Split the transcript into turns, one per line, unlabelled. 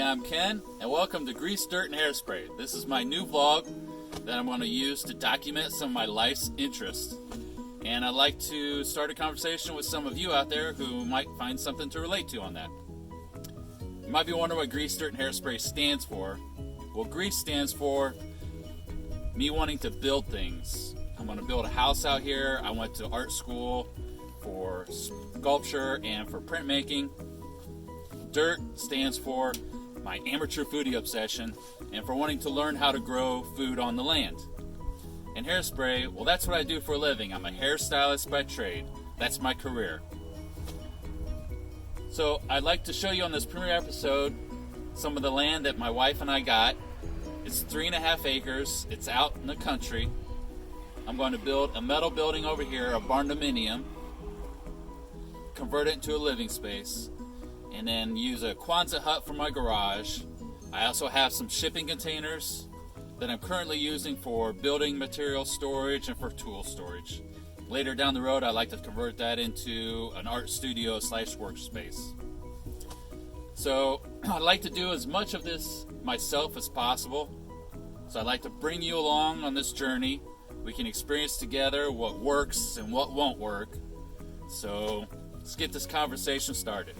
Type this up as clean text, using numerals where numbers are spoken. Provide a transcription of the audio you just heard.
I'm Ken, and welcome to Grease, Dirt, and Hairspray. This is my new vlog that I'm going to use to document some of my life's interests. And I'd like to start a conversation with some of you out there who might find something to relate to on that. You might be wondering what Grease, Dirt, and Hairspray stands for. Well, Grease stands for me wanting to build things. I'm going to build a house out here. I went to art school for sculpture and for printmaking. Dirt stands for my amateur foodie obsession and for wanting to learn how to grow food on the land. And hairspray, well, that's what I do for a living. I'm a hairstylist by trade. That's my career. So I'd like to show you on this premiere episode some of the land that my wife and I got. It's 3.5 acres. It's out in the country. I'm going to build a metal building over here, a barn-dominium, convert it into a living space, and then use a Quonset hut for my garage. I also have some shipping containers that I'm currently using for building material storage and for tool storage. Later down the road, I'd like to convert that into an art studio / workspace. So I'd like to do as much of this myself as possible. So I'd like to bring you along on this journey. We can experience together what works and what won't work. So let's get this conversation started.